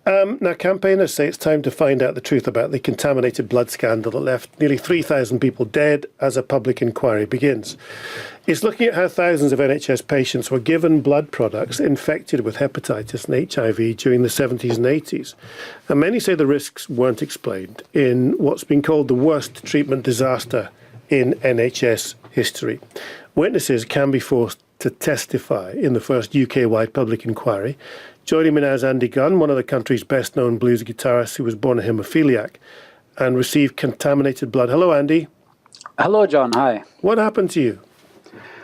Now, campaigners say it's time to find out the truth about the contaminated blood scandal that left nearly 3,000 people dead as a public inquiry begins. It's looking at how thousands of NHS patients were given blood products infected with hepatitis and HIV during the 70s and 80s. And many say the risks weren't explained in what's been called the worst treatment disaster in NHS history. Witnesses can be forced to testify in the first UK-wide public inquiry. Joining me now is Andy Gunn, one of the country's best-known blues guitarists who was born a haemophiliac and received contaminated blood. Hello, Andy. Hello, John. Hi. What happened to you?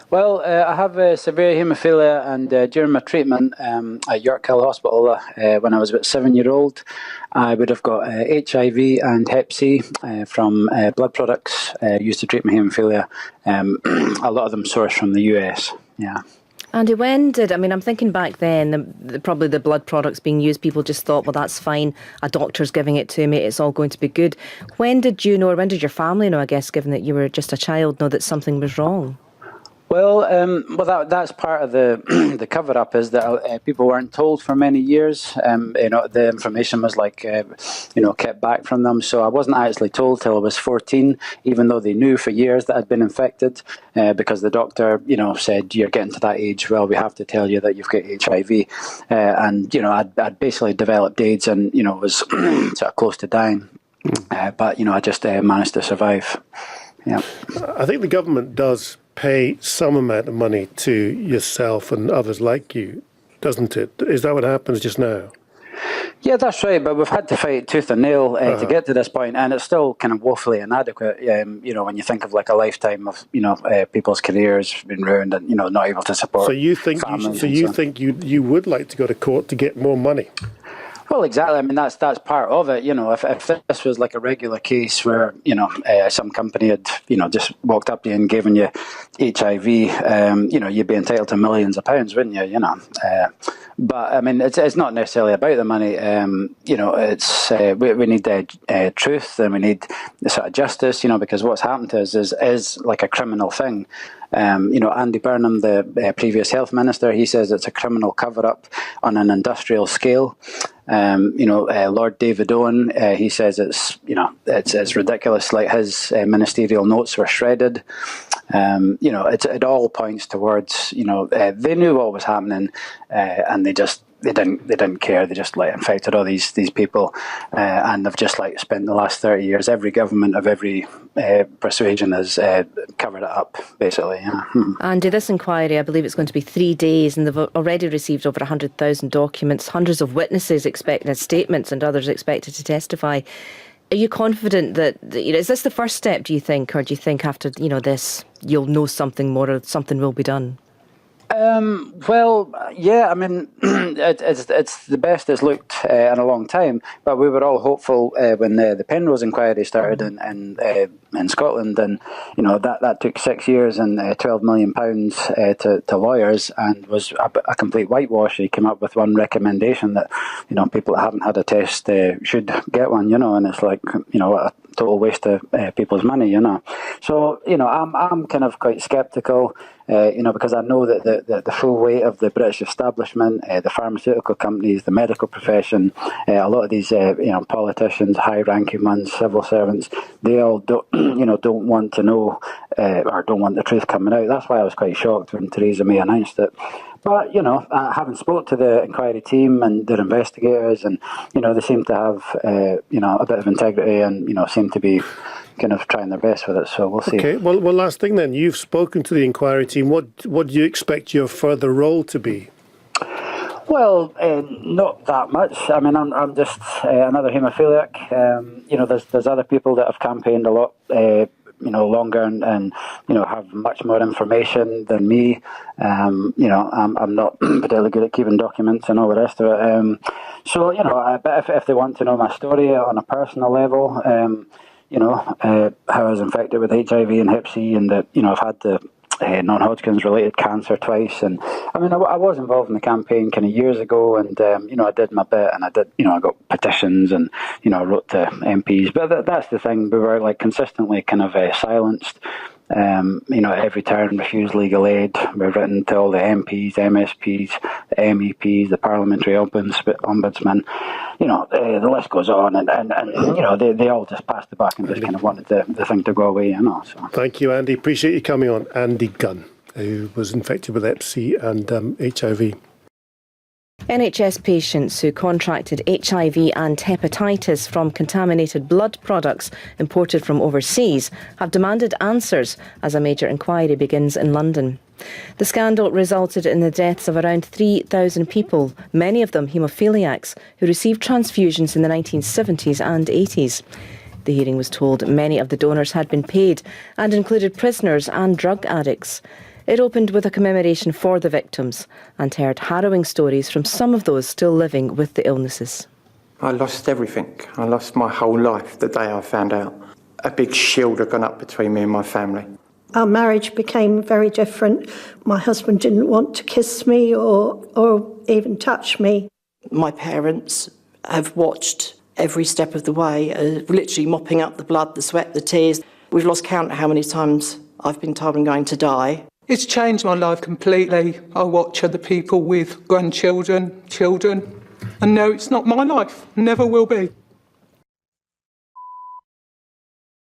Well, I have severe haemophilia, and during my treatment at York Hill Hospital, when I was about 7-year-old, I would have got HIV and Hep C from blood products used to treat my haemophilia. A lot of them sourced from the US. Yeah. Andy, I'm thinking back then, probably the blood products being used, people just thought, well, that's fine, a doctor's giving it to me, it's all going to be good. When did you know, or when did your family know, I guess, given that you were just a child, know that something was wrong? Well, that's part of the cover-up, is that people weren't told for many years. The information was kept back from them. So I wasn't actually told till I was 14, even though they knew for years that I'd been infected, because the doctor, said, you're getting to that age, well, we have to tell you that you've got HIV. I'd basically developed AIDS and, was sort of close to dying. But I just managed to survive. Yeah. I think the government does pay some amount of money to yourself and others like you, doesn't it? Is that what happens just now? Yeah, that's right, but we've had to fight tooth and nail to get to this point, and it's still kind of woefully inadequate. When you think of like a lifetime of people's careers being ruined and not able to support. So you think you would like to go to court to get more money? Well, exactly. I mean, that's part of it. If this was like a regular case where some company had just walked up to you and given you HIV, you'd be entitled to millions of pounds, wouldn't you? But I mean, it's not necessarily about the money. It's we need truth, and we need sort of justice. Because what's happened to us is like a criminal thing. Andy Burnham, the previous health minister, he says it's a criminal cover-up on an industrial scale. Lord David Owen, he says it's ridiculous. Like his ministerial notes were shredded. It all points towards they knew what was happening, and they didn't care. They just infected all these people, and they've just spent the last 30 years. Every government of every persuasion has covered it up, basically. Yeah. Andy, this inquiry, I believe it's going to be 3 days, and they've already received over 100,000 documents, hundreds of witnesses expected statements, and others expected to testify. Are you confident that is this the first step? Do you think, or do you think after this you'll know something more, or something will be done? Well, yeah, I mean, it's the best it's looked in a long time, but we were all hopeful when the Penrose inquiry started in Scotland, and that took 6 years and £12 million to lawyers, and was a complete whitewash. He came up with one recommendation that people that haven't had a test should get one, and it's like what a total waste of people's money, So I'm kind of quite sceptical. Because I know that the full weight of the British establishment, the pharmaceutical companies, the medical profession, a lot of these politicians, high-ranking ones, civil servants, they all don't want to know or don't want the truth coming out. That's why I was quite shocked when Theresa May announced it. But, having spoke to the inquiry team and their investigators, and, they seem to have, a bit of integrity and, seem to be kind of trying their best with it. So we'll see. Okay, well, last thing then. You've spoken to the inquiry team. What do you expect your further role to be? Well, not that much. I mean, I'm just another haemophiliac. There's other people that have campaigned a lot longer and have much more information than me. I'm not particularly good at keeping documents and all the rest of it. But if they want to know my story on a personal level, how I was infected with HIV and Hep C, and that I've had the non-Hodgkin's related cancer twice, and I mean I was involved in the campaign kind of years ago, and I did my bit, and I got petitions, and I wrote to MPs, but that's the thing, we were consistently kind of silenced. Every town refused legal aid. We've written to all the MPs, MSPs, the MEPs, the parliamentary ombudsman. The list goes on, and they all just passed it back and just kind of wanted the thing to go away. So. Thank you, Andy. Appreciate you coming on. Andy Gunn, who was infected with Hep C and HIV. NHS patients who contracted HIV and hepatitis from contaminated blood products imported from overseas have demanded answers as a major inquiry begins in London. The scandal resulted in the deaths of around 3,000 people, many of them haemophiliacs, who received transfusions in the 1970s and 80s. The hearing was told many of the donors had been paid and included prisoners and drug addicts. It opened with a commemoration for the victims and heard harrowing stories from some of those still living with the illnesses. I lost everything. I lost my whole life the day I found out. A big shield had gone up between me and my family. Our marriage became very different. My husband didn't want to kiss me or even touch me. My parents have watched every step of the way, literally mopping up the blood, the sweat, the tears. We've lost count of how many times I've been told I'm going to die. It's changed my life completely. I watch other people with grandchildren, children, and no, it's not my life. Never will be.